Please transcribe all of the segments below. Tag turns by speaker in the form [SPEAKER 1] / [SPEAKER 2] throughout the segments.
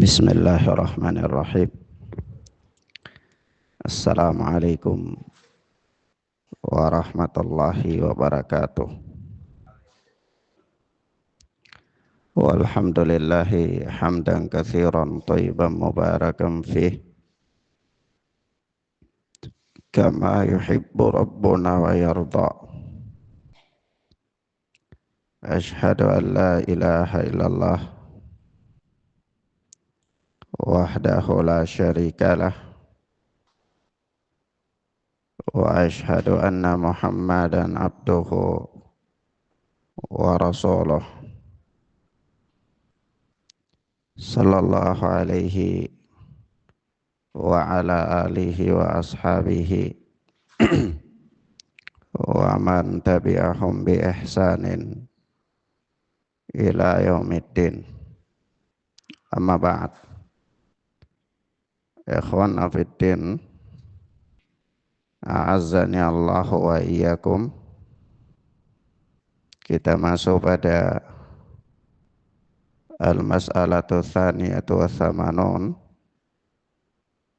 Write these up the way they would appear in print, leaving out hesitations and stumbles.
[SPEAKER 1] Bismillahirrahmanirrahim. Assalamualaikum warahmatullahi wabarakatuh. Walhamdulillahi hamdan katsiran thayyiban mubarakan fih kama yuhibbu rabbuna wa yarda. Ashhadu an la ilaha illallah wahdahu la syarikalah wa ashhadu anna Muhammadan abduhu wa rasuluh sallallahu alaihi wa ala alihi wa ashabihi wa man tabi'ahum bi ihsanin ila yaumiddin. Amma ba'd. Ikhwana fiddin, a'azzani Allah wa iyyakum. Kita masuk pada al-mas'alatu tsaniyatu wa tsamanun,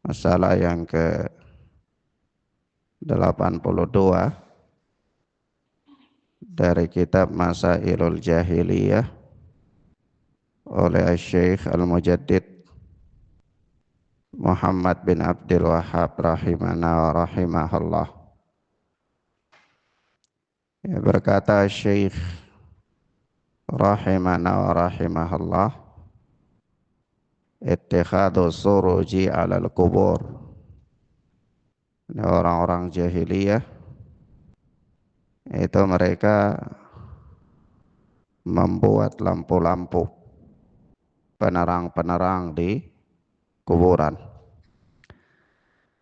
[SPEAKER 1] masalah yang ke 82 dari kitab Masailul Jahiliyah oleh Syekh Al-Mujaddid Muhammad bin Abdul Wahhab rahimana wa rahimahullah. Ya, berkata Syekh rahimana wa rahimahullah, ittikhadhu suruji alal kubur. Ini orang-orang jahiliyah itu mereka membuat lampu-lampu penerang-penerang di kuburan.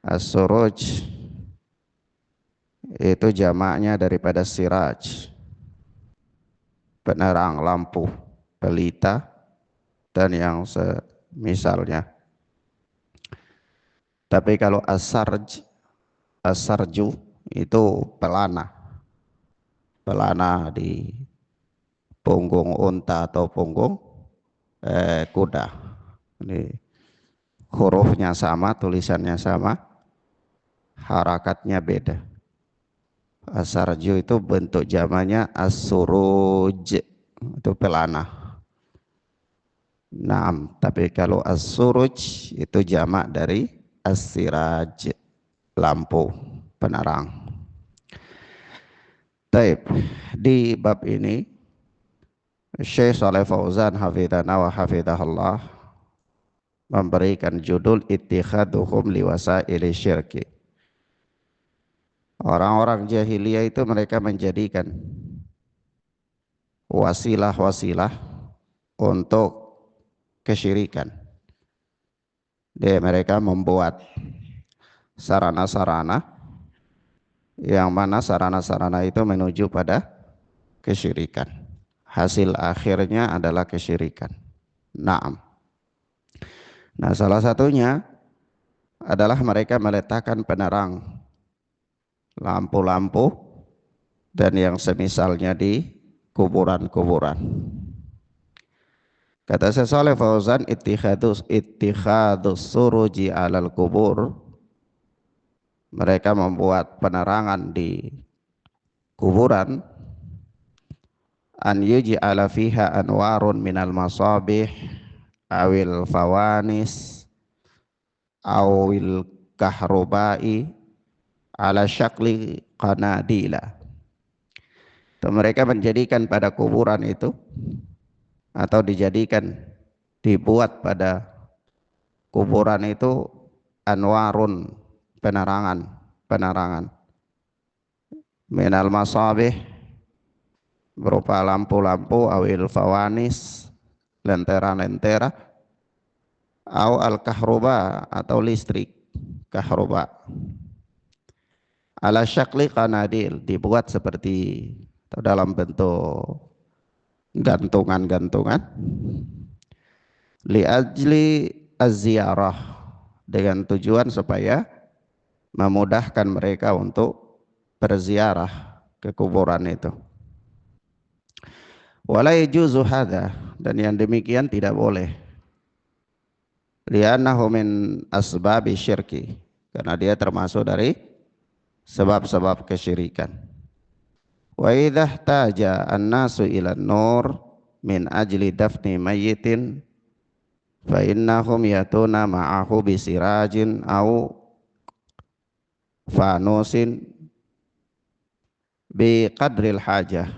[SPEAKER 1] As-suruj itu jamaknya daripada siraj, penerang lampu, pelita dan yang semisalnya. Tapi kalau as-sarju itu pelana di punggung unta atau punggung kuda. Ini hurufnya sama, tulisannya sama, harakatnya beda. As-sarju itu bentuk jamaknya as-suruj, itu pelana. Nah, tapi kalau as-suruj itu jamak dari as-siraj, lampu penerang. Taib, di bab ini Syekh Shalih Fauzan hafidhana wa hafidhahullah memberikan judul ittikhaduhum liwasaili syirki. Orang-orang jahiliyah itu mereka menjadikan wasilah-wasilah untuk kesyirikan. Mereka membuat sarana-sarana yang mana sarana-sarana itu menuju pada kesyirikan. Hasil akhirnya adalah kesyirikan. Naam. Nah, salah satunya adalah mereka meletakkan penerang lampu-lampu dan yang semisalnya di kuburan-kuburan. Kata Syekh Shalih Fauzan, ittikhadus suruji alal kubur, mereka membuat penerangan di kuburan, an yuj'ala fiha anwarun minal masabih awil fawanis awil kahrubai ala syakli qanadila. Mereka menjadikan pada kuburan itu atau dibuat pada kuburan itu anwarun, penerangan minal masabih berupa lampu-lampu, awil fawanis, lentera-lentera, au al-kahruba atau listrik kahruba, ala syakli qanadil, dibuat seperti atau dalam bentuk gantungan-gantungan, li ajli az-ziyarah, dengan tujuan supaya memudahkan mereka untuk berziarah ke kuburan itu. Wala yajuzu hadza, dan yang demikian tidak boleh. li'annahu min asbabi syirki, karena dia termasuk dari sebab-sebab kesyirikan. Wa idza ihtaja an-nasu ila nur min ajli dafni mayyitin fa innahum yatuna ma'ahu bisirajin au fanusin bi qadril hajah.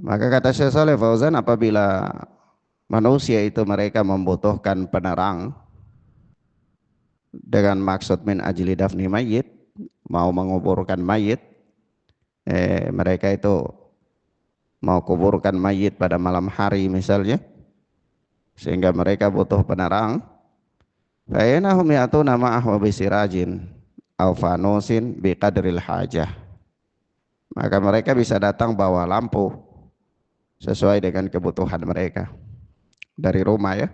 [SPEAKER 1] Maka kata Syekh Shalih Fauzan, apabila manusia itu mereka membutuhkan penerang dengan maksud min ajli dafni mayit, mau menguburkan mayit, mereka itu mau kuburkan mayit pada malam hari misalnya, sehingga mereka butuh penerang, fa innahum ya'tuna ma'ahu bisirajin aw fanusin biqadril hajah, maka mereka bisa datang bawa lampu sesuai dengan kebutuhan mereka dari rumah ya.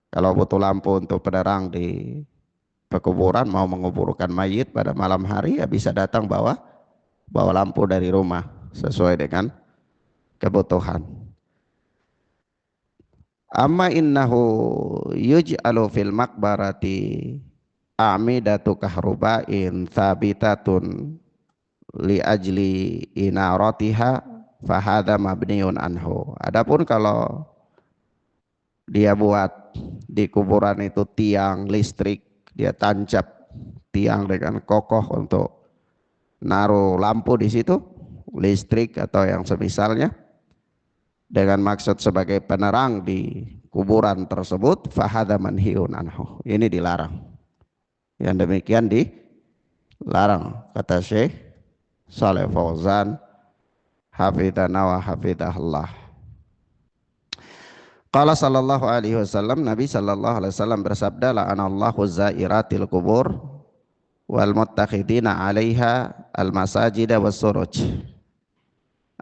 [SPEAKER 1] Kalau butuh lampu untuk penerang di pekuburan, mau menguburkan mayit pada malam hari, ya bisa datang bawa lampu dari rumah sesuai dengan kebutuhan. Amma innahu yuj'alu fil maqbarati a'midatu kahruba'in thabitatun li ajli inaratiha fahadha mabniun anhu. Adapun kalau dia buat di kuburan itu tiang listrik, dia tancap tiang dengan kokoh untuk naruh lampu di situ, listrik atau yang semisalnya, dengan maksud sebagai penerang di kuburan tersebut, fahadha manhiun anhu. Ini dilarang. Yang demikian dilarang, kata Syekh Shalih Fauzan hafidhana wa hafidhahullah. Qala sallallahu alaihi wasallam, Nabi sallallahu alaihi wasallam bersabda, la'anallahu zairatil kubur wal muttakhidina 'alaiha al masajida was suruj.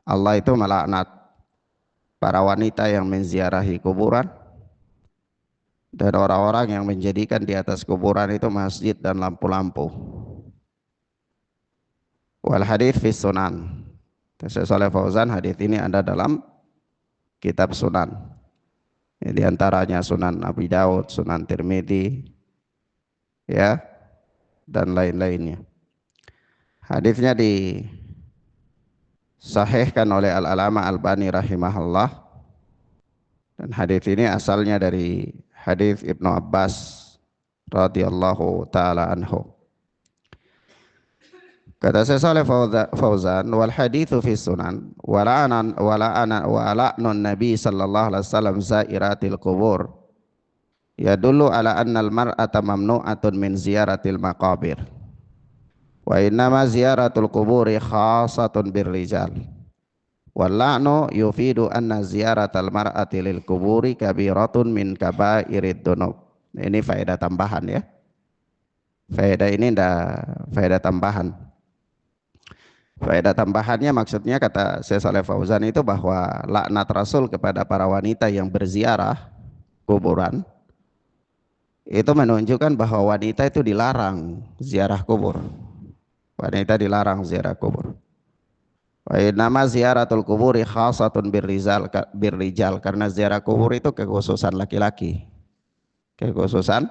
[SPEAKER 1] Allah itu melaknat para wanita yang menziarahi kuburan dan orang-orang yang menjadikan di atas kuburan itu masjid dan lampu-lampu. Wal hadits fi sunan. Syekh Shalih Fauzan, hadis ini ada dalam kitab Sunan. Di antaranya Sunan Abi Daud, Sunan Tirmidzi, ya, dan lain-lainnya. Hadisnya disahihkan oleh Al-Alama Albani rahimahullah, dan hadis ini asalnya dari hadis Ibnu Abbas radhiyallahu taala anhu. Kata Syekh Shalih Fauzan, wal haditsu fi sunan wa la'nun nabi sallallahu alaihi wasallam zairatil qubur yadullu ala anna al mar'ata mamnu'atun min ziyaratil maqabir wa innama ziyaratul quburi khassatun bir rijal wal la'nu yufidu anna ziyaratal mar'ati lil quburi kabiratun min kabairid dunub. Ini faedah tambahan ya. Faedah ini faedah tambahan. Faedah tambahannya maksudnya, kata Syekh Shalih Fauzan, itu bahwa laknat Rasul kepada para wanita yang berziarah kuburan itu menunjukkan bahwa wanita itu dilarang ziarah kubur. Wanita dilarang ziarah kubur. Wa nama ziaratul kuburi khassatun birrijal, karena ziarah kubur itu kekhususan laki-laki. Kekhususan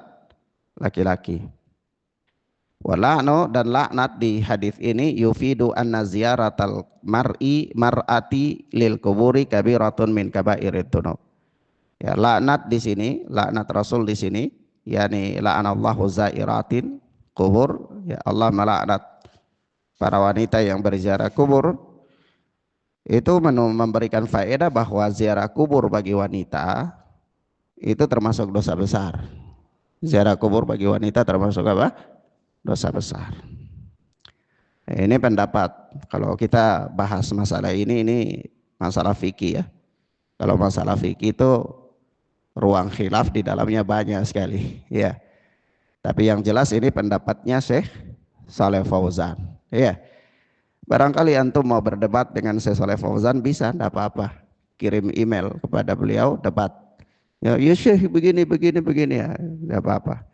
[SPEAKER 1] laki-laki. Wala'nu, dan laknat di hadis ini yufidu anna ziyaratal mar'ati lil kuburi kabiratun min kabairid dunub. Ya, laknat di sini, laknat Rasul di sini, yakni la'anallahu zairatin kubur, ya, Allah melaknat para wanita yang berziarah kubur. Itu memberikan faedah bahwa ziarah kubur bagi wanita itu termasuk dosa besar. Ziarah kubur bagi wanita termasuk apa? Dosa besar. Ini pendapat. Kalau kita bahas masalah ini masalah fikih ya. Kalau masalah fikih itu ruang khilaf di dalamnya banyak sekali ya. Tapi yang jelas ini pendapatnya Syekh Shalih Fauzan ya. Barangkali antum mau berdebat dengan Syekh Shalih Fauzan, bisa, tidak apa-apa. Kirim email kepada beliau, debat. Ya Syekh begini ya, tidak apa-apa.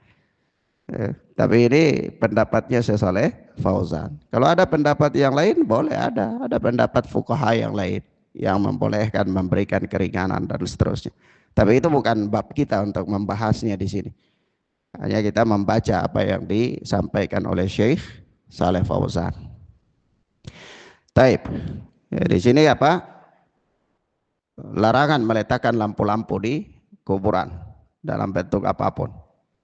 [SPEAKER 1] Tapi ini pendapatnya Syekh Shalih Fauzan. Kalau ada pendapat yang lain boleh, ada pendapat fuqaha yang lain yang membolehkan memberikan keringanan dan seterusnya. Tapi itu bukan bab kita untuk membahasnya di sini. Hanya kita membaca apa yang disampaikan oleh Syekh Saleh Fauzan. Taib. Ya, di sini apa? Larangan meletakkan lampu-lampu di kuburan dalam bentuk apapun.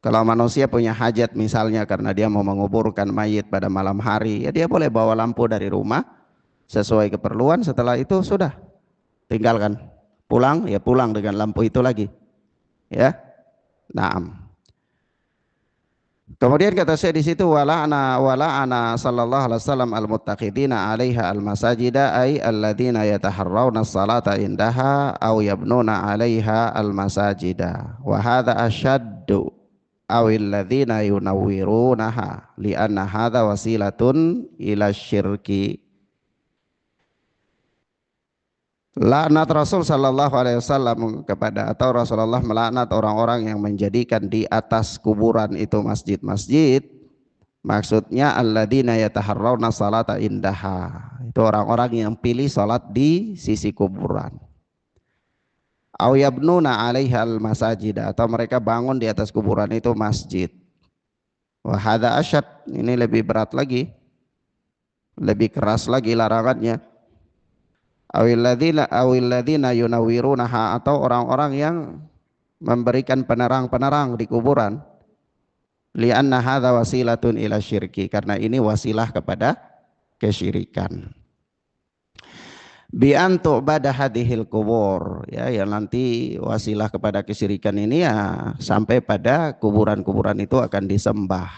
[SPEAKER 1] Kalau manusia punya hajat misalnya karena dia mau menguburkan mayit pada malam hari, ya dia boleh bawa lampu dari rumah sesuai keperluan. Setelah itu sudah tinggalkan. Pulang ya pulang dengan lampu itu lagi. Ya. Naam. Kemudian kata saya di situ wala ana sallallahu alaihi wasallam al-muttaqidina 'alaiha al-masajida ay alladziina yataharrawna as-salata indaha aw yabnuna 'alaiha al-masajida wa hadza ashaddu aw alladziina yunawwirunaha li'anna hadza wasilatun ila syirki. Laknat Rasul sallallahu alaihi wasallam kepada atau Rasulullah melaknat orang-orang yang menjadikan di atas kuburan itu masjid-masjid. Maksudnya alladzina yataharrawna salata indaha. Itu orang-orang yang pilih salat di sisi kuburan. Au yabnuna 'alaiha al-masajid atau mereka bangun di atas kuburan itu masjid. Wa hadza asyad, ini lebih berat lagi. Lebih keras lagi larangannya. Awilladzina yunawwirunaha atau orang-orang yang memberikan penerang-penerang di kuburan. Li'anna hadza wasilatun ila syirki, karena ini wasilah kepada kesyirikan. Bi an tu'bada hadhil kubur, ya yang nanti wasilah kepada kesyirikan ini ya sampai pada kuburan-kuburan itu akan disembah.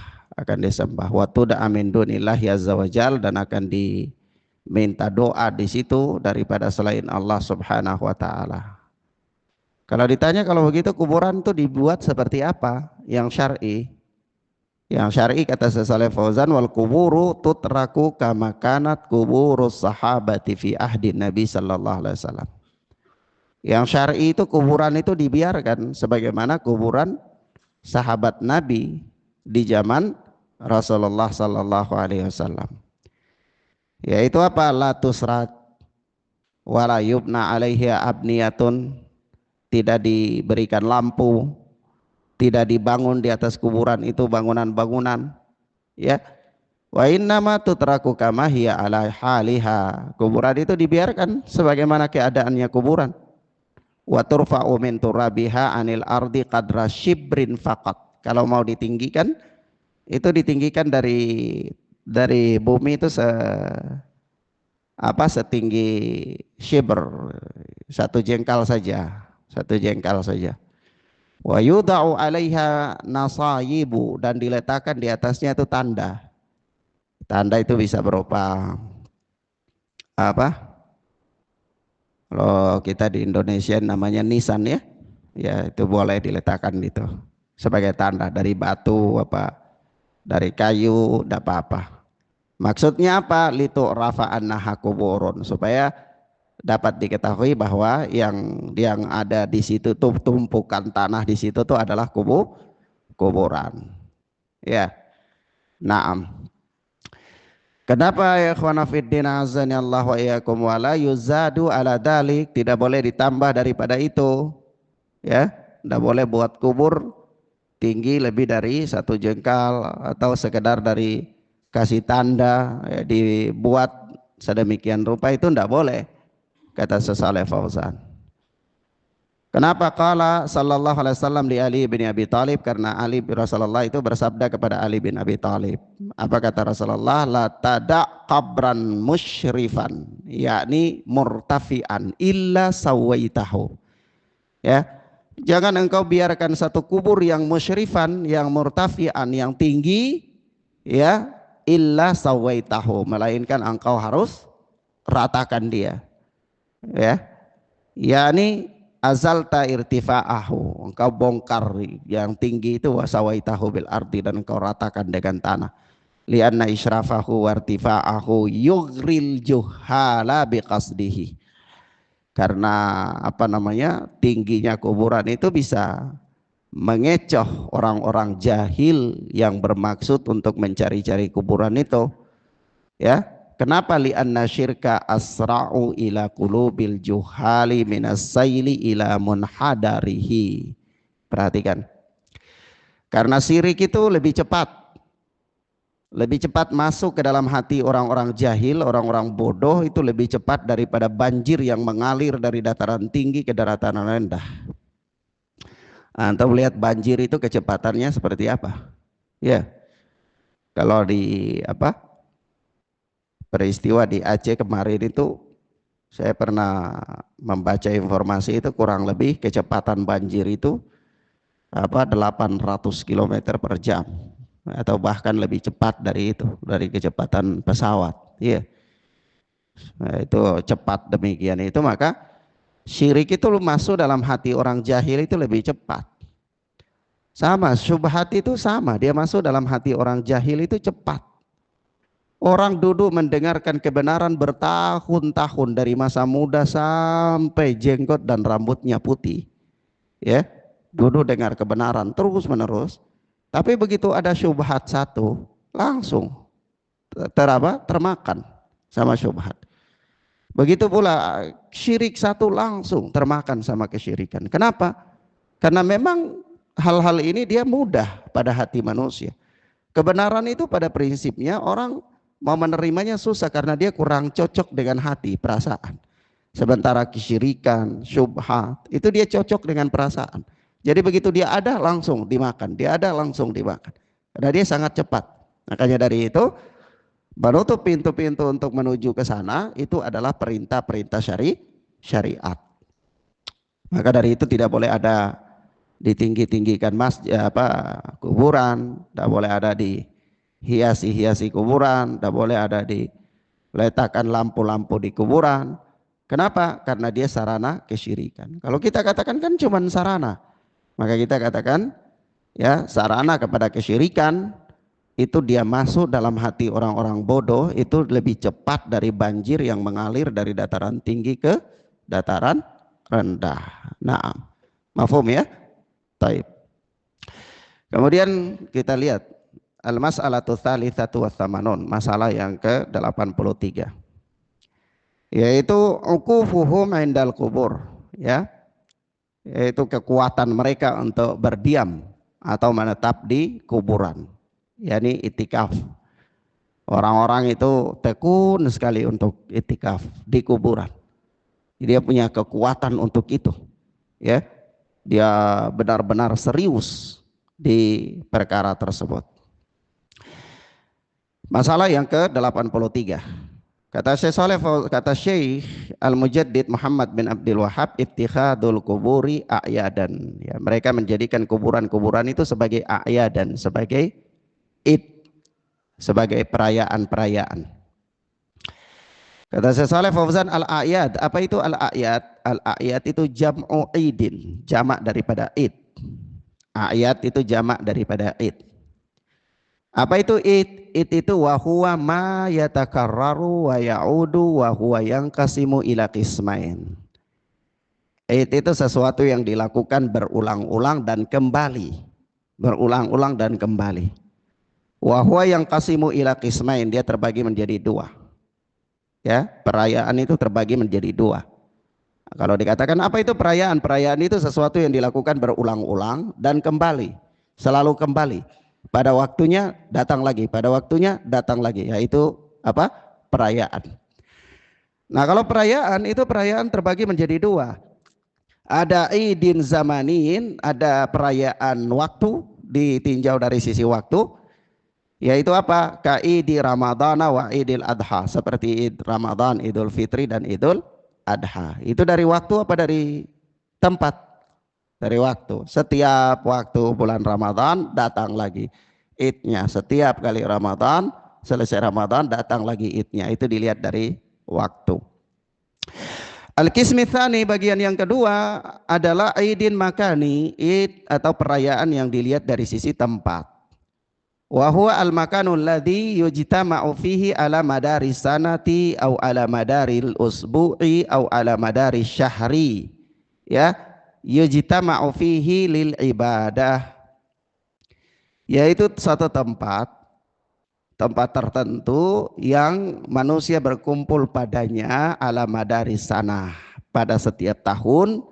[SPEAKER 1] Wa tud'a min dunillahi azza wajal, dan akan minta doa di situ daripada selain Allah Subhanahu wa taala. Kalau ditanya kalau begitu kuburan itu dibuat seperti apa yang syar'i? Yang syar'i kata Saleh Fauzan, wal kuburu tutraku kama kanat kuburus sahabati fi ahdi Nabi sallallahu alaihi wasallam. Yang syar'i itu kuburan itu dibiarkan sebagaimana kuburan sahabat Nabi di zaman Rasulullah sallallahu alaihi wasallam. Yaitu apa? La tusrat wala yubna alaiha abniyatun, tidak diberikan lampu, tidak dibangun di atas kuburan itu bangunan-bangunan, ya. Wa innama tutraku kama hiya ala haliha, kuburan itu dibiarkan sebagaimana keadaannya kuburan. Wa turfa'u min turabiha anil ardi qadra shibrin faqat, kalau mau ditinggikan itu ditinggikan dari bumi itu setinggi shibr, satu jengkal saja. Wa yudau 'alaiha nasayibu, dan diletakkan di atasnya itu tanda. Tanda itu bisa berupa apa? Kalau kita di Indonesia namanya nisan ya. Ya itu boleh diletakkan itu sebagai tanda dari batu dari kayu, tidak apa-apa. Maksudnya apa? Litu rafa'an naha kuburun, supaya dapat diketahui bahwa yang ada di situ tuh tumpukan tanah di situ tuh adalah kuburan. Ya. Naam. Kenapa ya ikhwana fiddin azani Allah wa iyyakum wa la yuzadu ala dalik, tidak boleh ditambah daripada itu. Ya, tidak boleh buat kubur tinggi lebih dari satu jengkal atau sekedar dari kasih tanda ya, dibuat sedemikian rupa, itu tidak boleh kata Saleh Fauzan. Kenapa? Qala sallallahu alaihi wasallam li Ali bin Abi Thalib, karena Ali bin Rasulullah itu bersabda kepada Ali bin Abi Thalib. Apa kata Rasulullah? La tada' qabran musyrifan, yakni murtafi'an illa sawaitahu. Ya, jangan engkau biarkan satu kubur yang musyrifan, yang murtafi'an, yang tinggi, ya, illa sawaitahu, melainkan engkau harus ratakan dia. Ya, yakni azalta irtifa'ahu, engkau bongkar yang tinggi itu, wasawaitahu bil ardi, dan engkau ratakan dengan tanah. Lianna israfahu wartifa'ahu yughril juhala biqasdihi, karena tingginya kuburan itu bisa mengecoh orang-orang jahil yang bermaksud untuk mencari-cari kuburan itu, ya. Kenapa? Li'anna syirka asra'u ila qulubil juhali minas sayli ila munhadarihi. Perhatikan. Karena syirik itu lebih cepat masuk ke dalam hati orang-orang jahil, orang-orang bodoh, itu lebih cepat daripada banjir yang mengalir dari dataran tinggi ke dataran rendah. Antum lihat banjir itu kecepatannya seperti apa? Ya, kalau di peristiwa di Aceh kemarin itu, saya pernah membaca informasi itu kurang lebih kecepatan banjir itu 800 km per jam, atau bahkan lebih cepat dari itu, dari kecepatan pesawat. Iya. Nah, itu cepat demikian itu, maka syirik itu masuk dalam hati orang jahil itu lebih cepat. Sama, syubhat itu sama, dia masuk dalam hati orang jahil itu cepat. Orang duduk mendengarkan kebenaran bertahun-tahun, dari masa muda sampai jenggot dan rambutnya putih. Ya, duduk dengar kebenaran terus menerus. Tapi begitu ada syubhat satu, langsung termakan sama syubhat. Begitu pula syirik satu, langsung termakan sama kesyirikan. Kenapa? Karena memang hal-hal ini dia mudah pada hati manusia. Kebenaran itu pada prinsipnya orang mau menerimanya susah karena dia kurang cocok dengan hati, perasaan. Sementara kesyirikan, syubhat, itu dia cocok dengan perasaan. Jadi begitu dia ada, langsung dimakan. Dia ada, langsung dimakan. Karena dia sangat cepat. Makanya dari itu, menutup pintu-pintu untuk menuju ke sana itu adalah perintah-perintah syariat. Maka dari itu tidak boleh ada ditinggi-tinggikan kuburan, tidak boleh ada dihiasi-hiasi kuburan, tidak boleh ada diletakkan lampu-lampu di kuburan. Kenapa? Karena dia sarana kesyirikan. Kalau kita katakan kan cuma sarana, maka kita katakan ya sarana kepada kesyirikan, itu dia masuk dalam hati orang-orang bodoh itu lebih cepat dari banjir yang mengalir dari dataran tinggi ke dataran rendah. Nah, mafhum ya? Taib. Kemudian kita lihat al-mas'alatu tsalitsatu watsamanon, masalah yang ke-83. Yaitu uqufuhum indal kubur, ya. Yaitu kekuatan mereka untuk berdiam atau menetap di kuburan. yakni itikaf. Orang-orang itu tekun sekali untuk itikaf di kuburan. Dia punya kekuatan untuk itu. Ya. Dia benar-benar serius di perkara tersebut. Masalah yang ke-83. Kata Syekh Al-Mujaddid Muhammad bin Abdul Wahhab, ittikhadul kuburi a'yadan. Ya, mereka menjadikan kuburan-kuburan itu sebagai a'yadan, sebagai sebagai perayaan-perayaan. Kata Syekh Saleh Fauzan, al-a'yad, apa itu al-a'yad? Al-a'yad itu jam'u idin, jamak daripada id. A'yad itu jamak daripada id. Apa itu id? Id itu wa huwa ma yatakarraru wa ya'udu wa huwa yanqasimu ila qismain. Id itu sesuatu yang dilakukan berulang-ulang dan kembali. Berulang-ulang dan kembali. Wa huwa yanqasimu ila qismain, dia terbagi menjadi dua. Ya, perayaan itu terbagi menjadi dua. Kalau dikatakan apa itu perayaan? Perayaan itu sesuatu yang dilakukan berulang-ulang dan kembali, selalu kembali. Pada waktunya datang lagi, pada waktunya datang lagi. Yaitu apa? Perayaan. Nah, kalau perayaan itu perayaan terbagi menjadi dua. Ada idin zamanin, ada perayaan waktu ditinjau dari sisi waktu. Yaitu apa? Ka'idi Ramadana wa idil adha, seperti id Ramadan, idul fitri dan idul adha. Itu dari waktu apa dari tempat? Dari waktu. Setiap waktu bulan Ramadan datang lagi idnya. Setiap kali Ramadan, selesai Ramadan datang lagi idnya. Itu dilihat dari waktu. Al-qismi tsani, bagian yang kedua adalah idin makani, id atau perayaan yang dilihat dari sisi tempat. Wa huwa al-makanul ladzi yujtama'u fihi ala madari sanati au ala madaril usbu'i au ala madari syahri. Ya, yujtama'u fihi lil ibadah. Yaitu satu tempat tempat tertentu yang manusia berkumpul padanya ala madari sana, pada setiap tahun,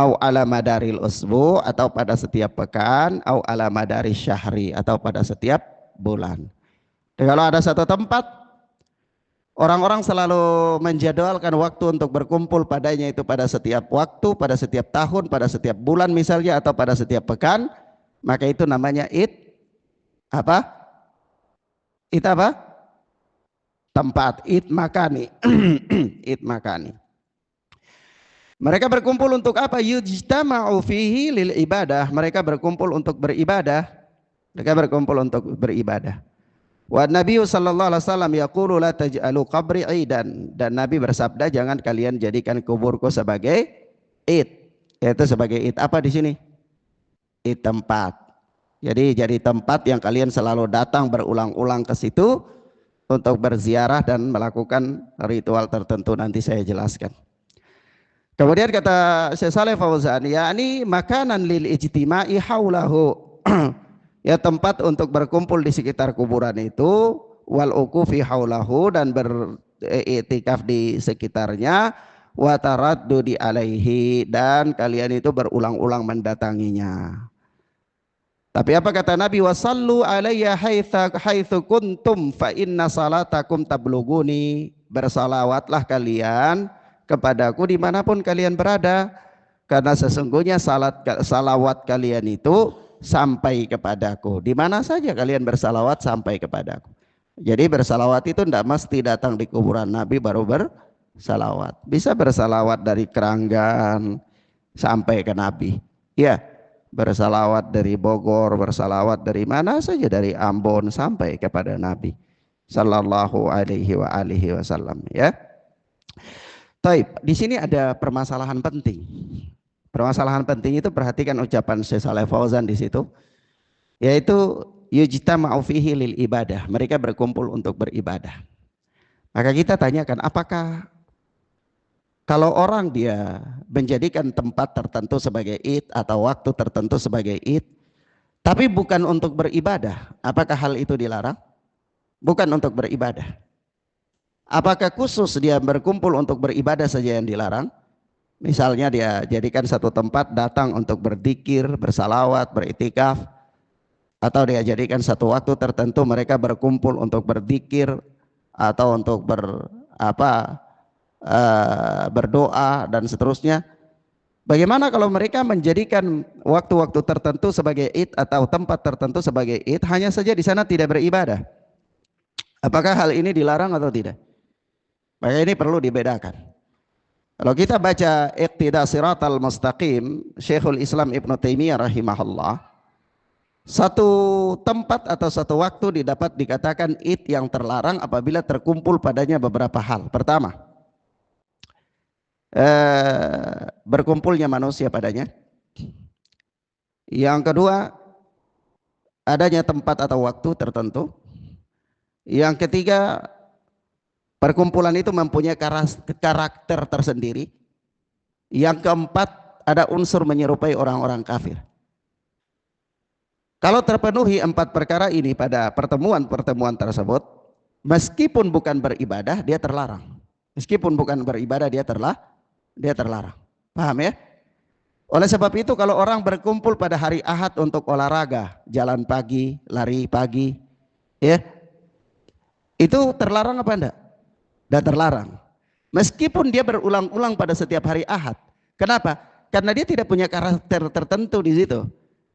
[SPEAKER 1] au ala madaril usbu, atau pada setiap pekan, au ala madari syahri, atau pada setiap bulan. Dan kalau ada satu tempat orang-orang selalu menjadwalkan waktu untuk berkumpul padanya itu pada setiap waktu, pada setiap tahun, pada setiap bulan misalnya, atau pada setiap pekan, maka itu namanya id apa? Id apa? Tempat, id makani. Id makani. Mereka berkumpul untuk apa? Yujtama'u fihi lil ibadah. Mereka berkumpul untuk beribadah. Mereka berkumpul untuk beribadah. Wa Nabi sallallahu alaihi wasallam yaqulu la taj'alu qabri idan, dan Nabi bersabda jangan kalian jadikan kuburku sebagai id. Yaitu sebagai id apa di sini? Id tempat. Jadi tempat yang kalian selalu datang berulang-ulang ke situ untuk berziarah dan melakukan ritual tertentu, nanti saya jelaskan. Kemudian kata Syekh Shalih Fauzan, yakni makanan lil ijtima'i haulahu. Ya, tempat untuk berkumpul di sekitar kuburan itu, wal uqufi haulahu, dan beriktikaf di sekitarnya, wa taraddudi alaihi, dan kalian itu berulang-ulang mendatanginya. Tapi apa kata Nabi? Wasallu alayya haitsu kuntum fa inna salatakum tabluguni. Bersalawatlah kalian kepadaku dimanapun kalian berada, karena sesungguhnya salawat kalian itu sampai kepadaku. Di mana saja kalian bersalawat sampai kepadaku. Jadi bersalawat itu tidak mesti datang di kuburan Nabi baru bersalawat. Bisa bersalawat dari Keranggan sampai ke Nabi. Ya, bersalawat dari Bogor, bersalawat dari mana saja, dari Ambon sampai kepada Nabi sallallahu alaihi wa alihi wasallam, ya. Taib, di sini ada permasalahan penting. Permasalahan penting itu, perhatikan ucapan Syekh Shalih Fauzan di situ, yaitu yujtama'u fihi lil ibadah. Mereka berkumpul untuk beribadah. Maka kita tanyakan, apakah kalau orang dia menjadikan tempat tertentu sebagai id atau waktu tertentu sebagai id, tapi bukan untuk beribadah, apakah hal itu dilarang? Bukan untuk beribadah. Apakah khusus dia berkumpul untuk beribadah saja yang dilarang? Misalnya dia jadikan satu tempat datang untuk berzikir, bersalawat, beriktikaf, atau dia jadikan satu waktu tertentu mereka berkumpul untuk berzikir atau untuk berdoa dan seterusnya. Bagaimana kalau mereka menjadikan waktu-waktu tertentu sebagai id atau tempat tertentu sebagai id, hanya saja di sana tidak beribadah? Apakah hal ini dilarang atau tidak? Maka ini perlu dibedakan. Kalau kita baca Iqtidas Siratal Mustaqim Syekhul Islam Ibnu Taimiyah rahimahullah, satu tempat atau satu waktu didapat dikatakan id yang terlarang apabila terkumpul padanya beberapa hal. Pertama, berkumpulnya manusia padanya. Yang kedua, adanya tempat atau waktu tertentu. Yang ketiga, perkumpulan itu mempunyai karakter tersendiri. Yang keempat, ada unsur menyerupai orang-orang kafir. Kalau terpenuhi empat perkara ini pada pertemuan-pertemuan tersebut, meskipun bukan beribadah, dia terlarang. Meskipun bukan beribadah, dia terlarang. Paham ya? Oleh sebab itu, kalau orang berkumpul pada hari Ahad untuk olahraga, jalan pagi, lari pagi, ya, itu terlarang apa enggak? Dan terlarang. Meskipun dia berulang-ulang pada setiap hari Ahad. Kenapa? Karena dia tidak punya karakter tertentu di situ.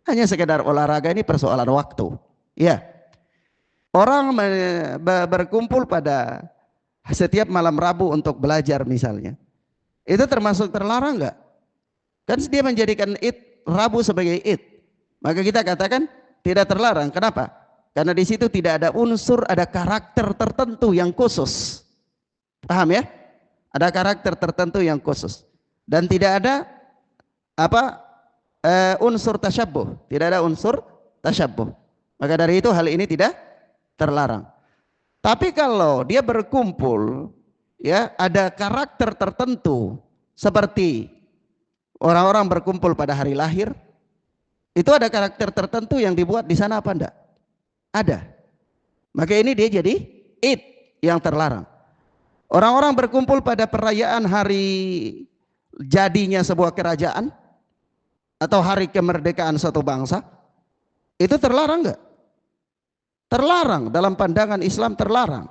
[SPEAKER 1] Hanya sekedar olahraga, ini persoalan waktu. Ya. Orang berkumpul pada setiap malam Rabu untuk belajar misalnya. Itu termasuk terlarang enggak? Kan dia menjadikan id Rabu sebagai id. Maka kita katakan tidak terlarang. Kenapa? Karena di situ tidak ada unsur, ada karakter tertentu yang khusus. Paham ya? Ada karakter tertentu yang khusus dan tidak ada unsur tasyabbuh, tidak ada unsur tasyabbuh. Maka dari itu hal ini tidak terlarang. Tapi kalau dia berkumpul, ya, ada karakter tertentu seperti orang-orang berkumpul pada hari lahir, itu ada karakter tertentu yang dibuat di sana apa enggak? Ada. Maka ini dia jadi id yang terlarang. Orang-orang berkumpul pada perayaan hari jadinya sebuah kerajaan atau hari kemerdekaan suatu bangsa, itu terlarang enggak? Terlarang, dalam pandangan Islam terlarang.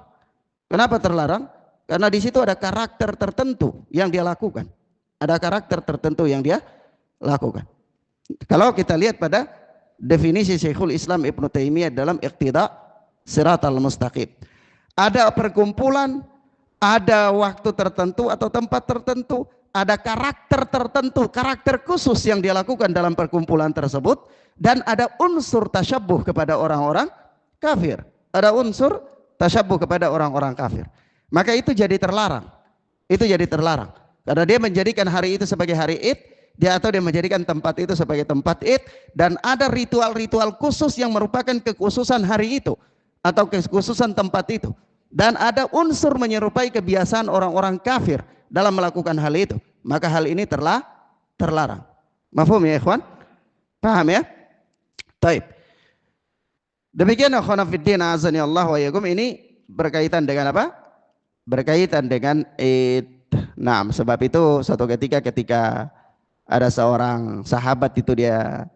[SPEAKER 1] Kenapa terlarang? Karena di situ ada karakter tertentu yang dia lakukan. Ada karakter tertentu yang dia lakukan. Kalau kita lihat pada definisi Syekhul Islam Ibnu Taimiyah dalam Iqtida Siratal Mustaqim, ada perkumpulan, ada waktu tertentu atau tempat tertentu, ada karakter tertentu, karakter khusus yang dia lakukan dalam perkumpulan tersebut, dan ada unsur tasyabbuh kepada orang-orang kafir. Ada unsur tasyabbuh kepada orang-orang kafir. Maka itu jadi terlarang. Itu jadi terlarang. Karena dia menjadikan hari itu sebagai hari Id, dia atau dia menjadikan tempat itu sebagai tempat Id, dan ada ritual-ritual khusus yang merupakan kekhususan hari itu atau kekhususan tempat itu. Dan ada unsur menyerupai kebiasaan orang-orang kafir dalam melakukan hal itu. Maka hal ini terlarang. Mafhum ya ikhwan? Paham ya? Taib. Demikian akhwana fiddin azani Allah wa yakum, ini berkaitan dengan apa? Berkaitan dengan Id. Nah, sebab itu suatu ketika ada seorang sahabat itu dia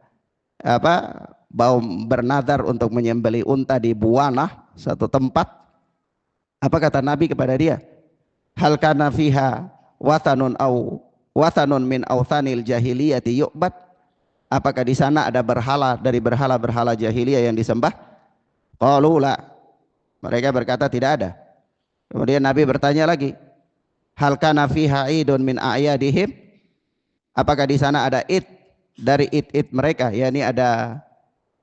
[SPEAKER 1] mau bernadar untuk menyembelih unta di Buwanah, satu tempat. Apa kata Nabi kepada dia? Hal kana fiha wathanun min awthanil jahiliyati yu'bad? Apakah di sana ada berhala dari berhala-berhala jahiliyah yang disembah? Qalu la. Mereka berkata tidak ada. Kemudian Nabi bertanya lagi, hal kana fiha idun min a'yadihim? Apakah di sana ada id dari id mereka? Yani ada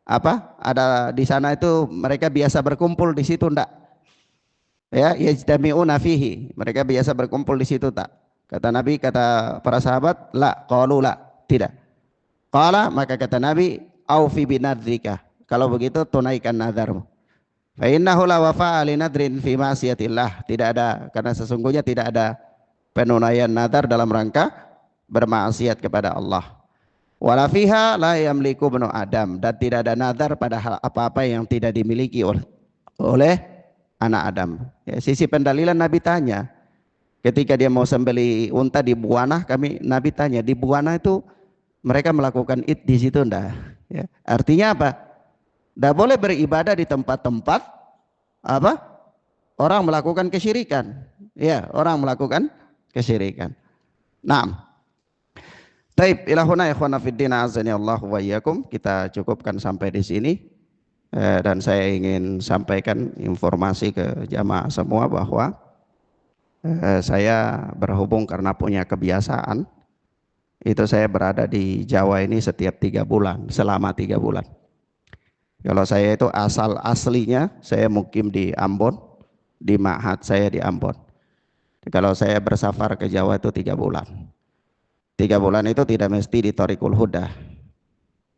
[SPEAKER 1] apa? Ada di sana itu mereka biasa berkumpul di situ enggak? Ya, yajtami'una fihi. Mereka biasa berkumpul di situ tak? Kata Nabi, kata para sahabat, la, qalu la, tidak. Qala, maka kata Nabi, aufi binadrika. Kalau begitu tunaikan nadarmu. Fa innahu la wafa'a li nadrin fi ma'siyatillah. Tidak ada, karena sesungguhnya tidak ada penunaian nadar dalam rangka bermaksiat kepada Allah. Wala fiha la yamliku ibnu Adam, dan tidak ada nadar pada hal apa-apa yang tidak dimiliki oleh anak Adam. Ya, sisi pendalilan Nabi tanya, ketika dia mau sembelih unta di Buwanah, Nabi tanya, di Buwanah itu mereka melakukan id di situ enggak? Ya, artinya apa? Tidak boleh beribadah di tempat-tempat apa? Orang melakukan kesyirikan. Ya, orang melakukan kesyirikan. Naam. Taib ilahuna ikhwana fiddin azani Allah wa iyyakum. Kita cukupkan sampai di sini. Dan saya ingin sampaikan informasi ke jamaah semua bahwa saya berhubung karena punya kebiasaan, itu saya berada di Jawa ini setiap 3 bulan, selama 3 bulan. Kalau saya itu aslinya saya mukim di Ambon, di ma'had saya di Ambon. Kalau saya bersafar ke Jawa itu 3 bulan. 3 bulan itu tidak mesti di Thariqul Huda.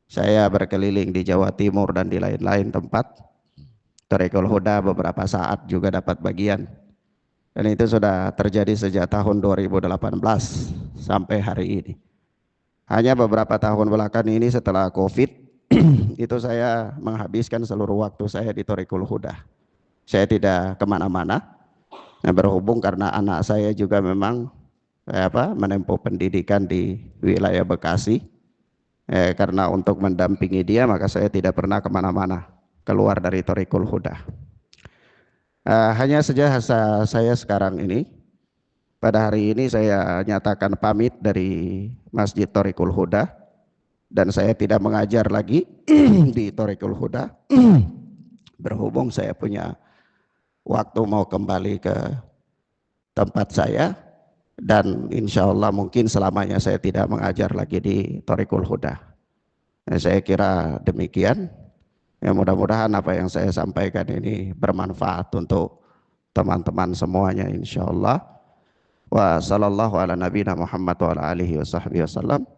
[SPEAKER 1] Saya berkeliling di Jawa Timur dan di lain-lain tempat. Thariqul Huda beberapa saat juga dapat bagian. Dan itu sudah terjadi sejak tahun 2018 sampai hari ini. Hanya beberapa tahun belakangan ini setelah Covid, itu saya menghabiskan seluruh waktu saya di Thariqul Huda. Saya tidak kemana-mana. Nah, berhubung karena anak saya juga memang menempuh pendidikan di wilayah Bekasi. Karena untuk mendampingi dia, maka saya tidak pernah kemana-mana keluar dari Thariqul Huda. Hanya saja saya sekarang ini, pada hari ini saya nyatakan pamit dari Masjid Thariqul Huda, dan saya tidak mengajar lagi di Thariqul Huda. Berhubung saya punya waktu mau kembali ke tempat saya, dan insya Allah mungkin selamanya saya tidak mengajar lagi di Thariqul Huda. Saya kira demikian. Ya, mudah-mudahan apa yang saya sampaikan ini bermanfaat untuk teman-teman semuanya insya Allah. Wa sallallahu ala nabiyina Muhammad wa ala alihi wa sahbihi wasallam.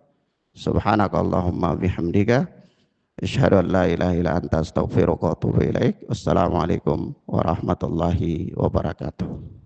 [SPEAKER 1] Subhanakallahumma bihamdika asyhadu an la ilaha illa anta astaghfiruka wa atubu ilaik. Wassalamualaikum warahmatullahi wabarakatuh.